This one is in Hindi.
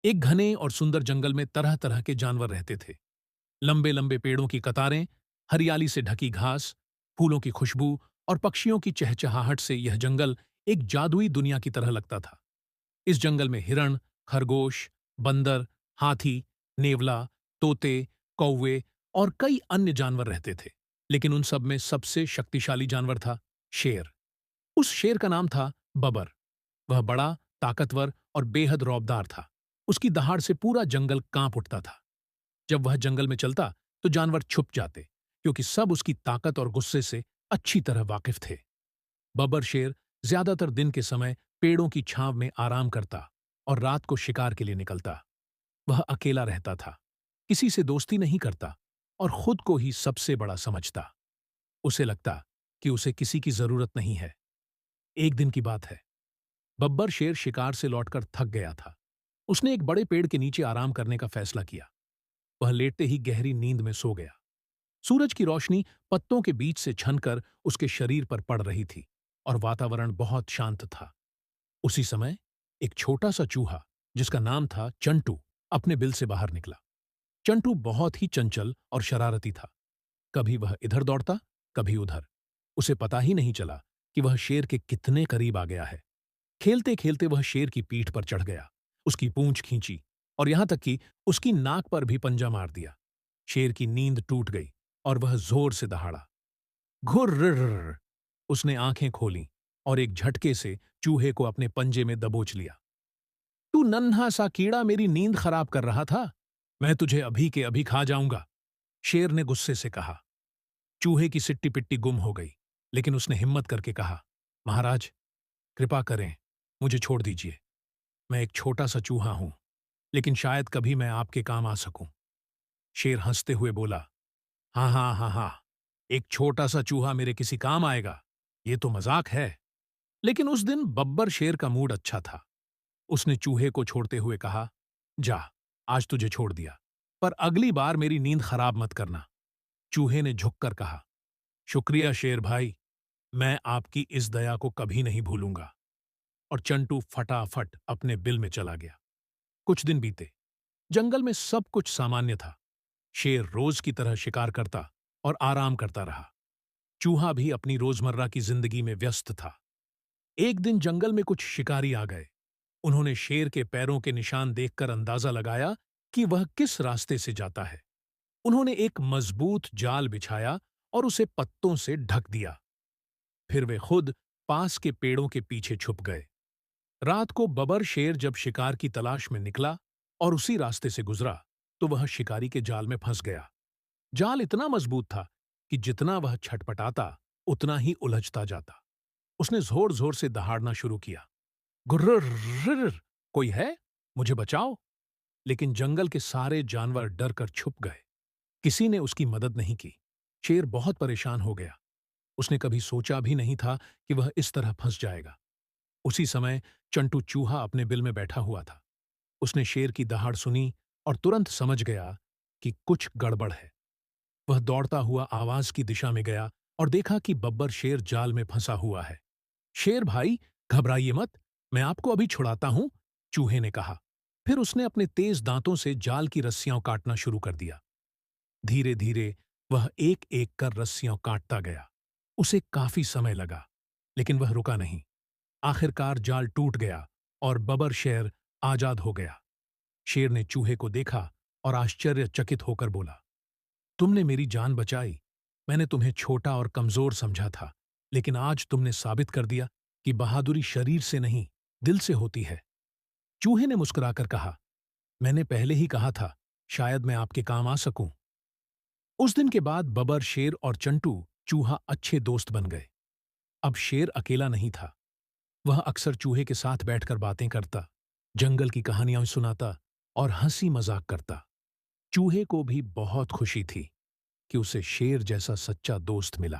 एक घने और सुंदर जंगल में तरह तरह के जानवर रहते थे। लंबे लंबे पेड़ों की कतारें, हरियाली से ढकी घास, फूलों की खुशबू और पक्षियों की चहचहाहट से यह जंगल एक जादुई दुनिया की तरह लगता था। इस जंगल में हिरण, खरगोश, बंदर, हाथी, नेवला, तोते, कौवे और कई अन्य जानवर रहते थे। लेकिन उन सब में सबसे शक्तिशाली जानवर था शेर। उस शेर का नाम था बबर। वह बड़ा, ताकतवर और बेहद रौबदार था। उसकी दहाड़ से पूरा जंगल कांप उठता था। जब वह जंगल में चलता तो जानवर छुप जाते, क्योंकि सब उसकी ताकत और गुस्से से अच्छी तरह वाकिफ थे। बब्बर शेर ज्यादातर दिन के समय पेड़ों की छांव में आराम करता और रात को शिकार के लिए निकलता। वह अकेला रहता था, किसी से दोस्ती नहीं करता और खुद को ही सबसे बड़ा समझता। उसे लगता कि उसे किसी की जरूरत नहीं है। एक दिन की बात है, बब्बर शेर शिकार से लौटकर थक गया था। उसने एक बड़े पेड़ के नीचे आराम करने का फैसला किया। वह लेटते ही गहरी नींद में सो गया। सूरज की रोशनी पत्तों के बीच से छनकर उसके शरीर पर पड़ रही थी और वातावरण बहुत शांत था। उसी समय एक छोटा सा चूहा, जिसका नाम था चंटू, अपने बिल से बाहर निकला। चंटू बहुत ही चंचल और शरारती था। कभी वह इधर दौड़ता, कभी उधर। उसे पता ही नहीं चला कि वह शेर के कितने करीब आ गया है। खेलते खेलते वह शेर की पीठ पर चढ़ गया, उसकी पूंछ खींची और यहां तक कि उसकी नाक पर भी पंजा मार दिया। शेर की नींद टूट गई और वह जोर से दहाड़ा। घुर्र! उसने आंखें खोलीं और एक झटके से चूहे को अपने पंजे में दबोच लिया। तू नन्हा सा कीड़ा मेरी नींद खराब कर रहा था। मैं तुझे अभी के अभी खा जाऊंगा, शेर ने गुस्से से कहा। चूहे की सिट्टी पिट्टी गुम हो गई, लेकिन उसने हिम्मत करके कहा, महाराज, कृपा करें, मुझे छोड़ दीजिए। मैं एक छोटा सा चूहा हूं, लेकिन शायद कभी मैं आपके काम आ सकूं। शेर हंसते हुए बोला, हाँ हाँ हाँ हाँ, एक छोटा सा चूहा मेरे किसी काम आएगा, ये तो मजाक है। लेकिन उस दिन बब्बर शेर का मूड अच्छा था। उसने चूहे को छोड़ते हुए कहा, जा, आज तुझे छोड़ दिया, पर अगली बार मेरी नींद खराब मत करना। चूहे ने झुककर कहा, शुक्रिया शेर भाई, मैं आपकी इस दया को कभी नहीं भूलूंगा। और चंटू फटाफट अपने बिल में चला गया। कुछ दिन बीते। जंगल में सब कुछ सामान्य था। शेर रोज की तरह शिकार करता और आराम करता रहा। चूहा भी अपनी रोजमर्रा की जिंदगी में व्यस्त था। एक दिन जंगल में कुछ शिकारी आ गए। उन्होंने शेर के पैरों के निशान देखकर अंदाजा लगाया कि वह किस रास्ते से जाता है। उन्होंने एक मजबूत जाल बिछाया और उसे पत्तों से ढक दिया। फिर वे खुद पास के पेड़ों के पीछे छुप गए। रात को बबर शेर जब शिकार की तलाश में निकला और उसी रास्ते से गुजरा, तो वह शिकारी के जाल में फंस गया। जाल इतना मजबूत था कि जितना वह छटपटाता, उतना ही उलझता जाता। उसने जोर जोर से दहाड़ना शुरू किया, गुर्र, कोई है, मुझे बचाओ। लेकिन जंगल के सारे जानवर डर कर छुप गए। किसी ने उसकी मदद नहीं की। शेर बहुत परेशान हो गया। उसने कभी सोचा भी नहीं था कि वह इस तरह फंस जाएगा। उसी समय चंटू चूहा अपने बिल में बैठा हुआ था। उसने शेर की दहाड़ सुनी और तुरंत समझ गया कि कुछ गड़बड़ है। वह दौड़ता हुआ आवाज की दिशा में गया और देखा कि बब्बर शेर जाल में फंसा हुआ है। शेर भाई, घबराइए मत, मैं आपको अभी छुड़ाता हूं, चूहे ने कहा। फिर उसने अपने तेज दांतों से जाल की रस्सियां काटना शुरू कर दिया। धीरे धीरे वह एक एक कर रस्सियां काटता गया। उसे काफी समय लगा, लेकिन वह रुका नहीं। आखिरकार जाल टूट गया और बबर शेर आजाद हो गया। शेर ने चूहे को देखा और आश्चर्यचकित होकर बोला, तुमने मेरी जान बचाई। मैंने तुम्हें छोटा और कमजोर समझा था, लेकिन आज तुमने साबित कर दिया कि बहादुरी शरीर से नहीं, दिल से होती है। चूहे ने मुस्कुराकर कहा, मैंने पहले ही कहा था, शायद मैं आपके काम आ सकूं। उस दिन के बाद बबर शेर और चंटू चूहा अच्छे दोस्त बन गए। अब शेर अकेला नहीं था। वह अक्सर चूहे के साथ बैठकर बातें करता, जंगल की कहानियां सुनाता और हंसी मजाक करता। चूहे को भी बहुत खुशी थी कि उसे शेर जैसा सच्चा दोस्त मिला।